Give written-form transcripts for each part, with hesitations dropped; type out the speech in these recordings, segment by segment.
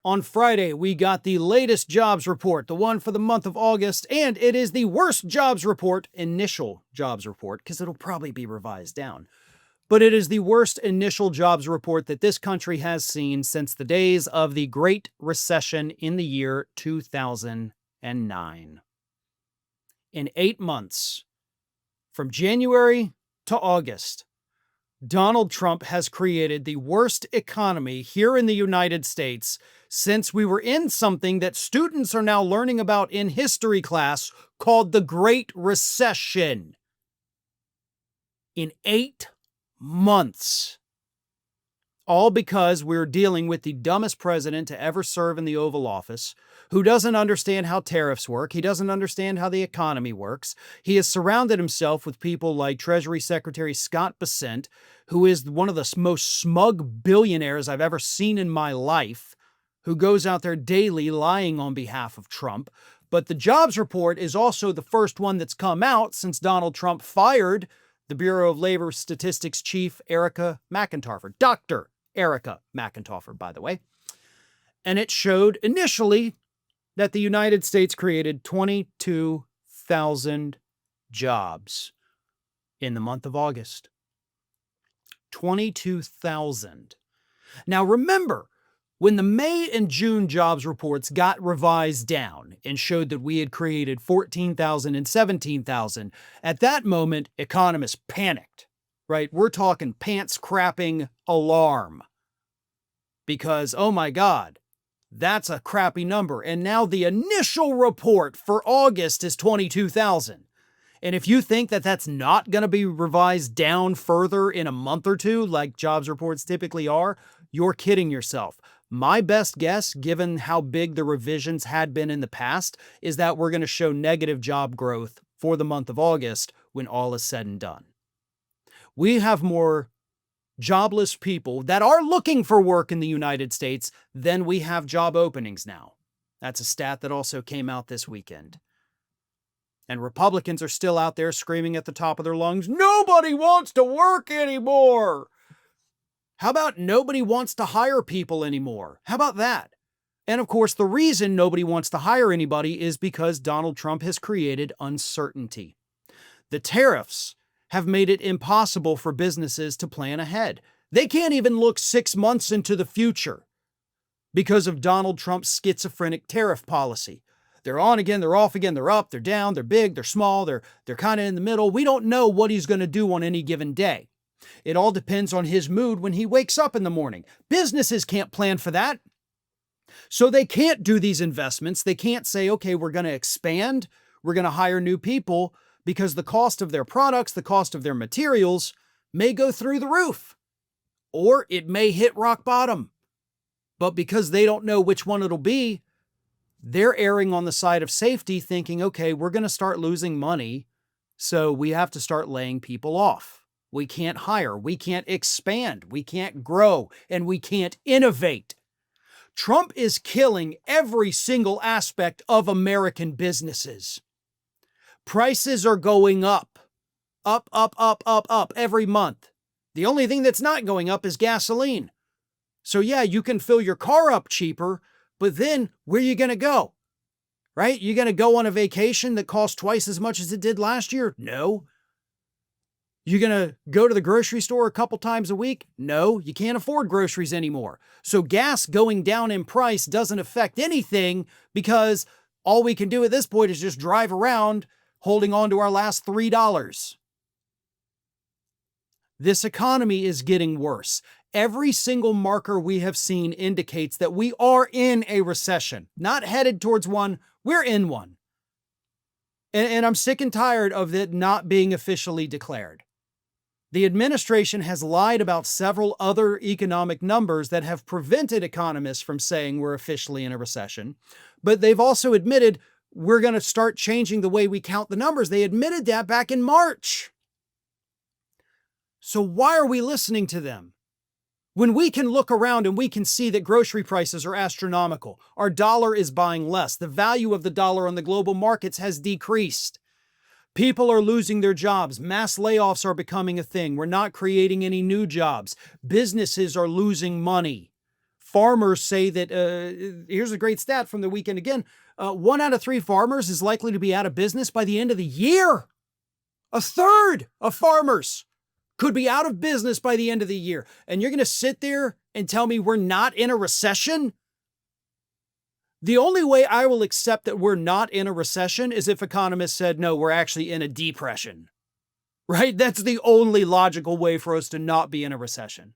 On Friday, we got the latest jobs report, the one for the month of August, and it is the worst jobs report, initial jobs report, because it'll probably be revised down. But it is the worst initial jobs report that this country has seen since the days of the Great Recession in the year 2009. In 8 months, from January to August, Donald Trump has created the worst economy here in the United States since we were in something that students are now learning about in history class called the Great Recession. In 8 months. All because we're dealing with the dumbest president to ever serve in the Oval Office, who doesn't understand how tariffs work. He doesn't understand how the economy works. He has surrounded himself with people like Treasury Secretary Scott Bessent, who is one of the most smug billionaires I've ever seen in my life, who goes out there daily lying on behalf of Trump. But the jobs report is also the first one that's come out since Donald Trump fired the Bureau of Labor Statistics chief, Erica McEntaufer. Dr. Erica McEntaufer, by the way. And it showed initially that the United States created 22,000 jobs in the month of August. 22,000. Now remember, when the May and June jobs reports got revised down and showed that we had created 14,000 and 17,000, at that moment, economists panicked, right? We're talking pants-crapping alarm. Because, oh my God, that's a crappy number. And now the initial report for August is 22,000. And if you think that that's not going to be revised down further in a month or two, like jobs reports typically are, you're kidding yourself. My best guess, given how big the revisions had been in the past, is that we're going to show negative job growth for the month of August when all is said and done. We have more jobless people that are looking for work in the United States than we have job openings now. That's a stat that also came out this weekend. And Republicans are still out there screaming at the top of their lungs, nobody wants to work anymore. How about nobody wants to hire people anymore? How about that? And of course, the reason nobody wants to hire anybody is because Donald Trump has created uncertainty. The tariffs have made it impossible for businesses to plan ahead. They can't even look 6 months into the future because of Donald Trump's schizophrenic tariff policy. They're on again, they're off again, they're up, they're down, they're big, they're small, they're kind of in the middle. We don't know what he's going to do on any given day. It all depends on his mood when he wakes up in the morning. Businesses can't plan for that. So they can't do these investments. They can't say, okay, we're going to expand, we're going to hire new people, because the cost of their products, the cost of their materials may go through the roof, or it may hit rock bottom. But because they don't know which one it'll be, they're erring on the side of safety, thinking, okay, we're going to start losing money, so we have to start laying people off. We can't hire, we can't expand, we can't grow, and we can't innovate. Trump is killing every single aspect of American businesses. Prices are going up every month. The only thing that's not going up is gasoline. So yeah, you can fill your car up cheaper, but then where are you going to go? Right? You going to go on a vacation that costs twice as much as it did last year? No. You're going to go to the grocery store a couple times a week? No, you can't afford groceries anymore. So gas going down in price doesn't affect anything because all we can do at this point is just drive around holding on to our last $3. This economy is getting worse. Every single marker we have seen indicates that we are in a recession, not headed towards one, we're in one. And I'm sick and tired of it not being officially declared. The administration has lied about several other economic numbers that have prevented economists from saying we're officially in a recession, but they've also admitted we're going to start changing the way we count the numbers. They admitted that back in March. So why are we listening to them? When we can look around and we can see that grocery prices are astronomical, our dollar is buying less, the value of the dollar on the global markets has decreased. People are losing their jobs. Mass layoffs are becoming a thing. We're not creating any new jobs. Businesses are losing money. farmers say that, here's a great stat from the weekend again, 1 out of 3 farmers is likely to be out of business by the end of the year. A third of farmers could be out of business by the end of the year. And you're going to sit there and tell me we're not in a recession? The only way I will accept that we're not in a recession is if economists said, no, we're actually in a depression, right? That's the only logical way for us to not be in a recession.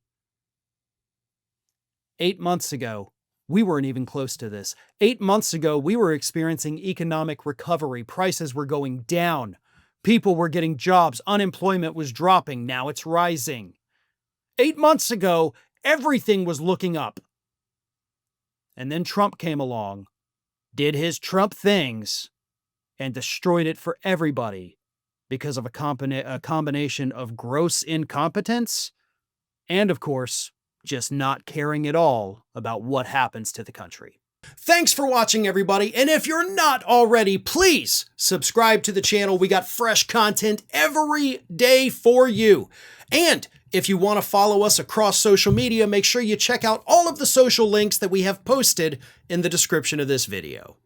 8 months ago, we weren't even close to this. 8 months ago, we were experiencing economic recovery. Prices were going down. People were getting jobs. Unemployment was dropping. Now it's rising. 8 months ago, everything was looking up. And then Trump came along, did his Trump things, and destroyed it for everybody because of a combination of gross incompetence and, of course, just not caring at all about what happens to the country. Thanks for watching, everybody. And if you're not already, please subscribe to the channel. We got fresh content every day for you. And if you want to follow us across social media, make sure you check out all of the social links that we have posted in the description of this video.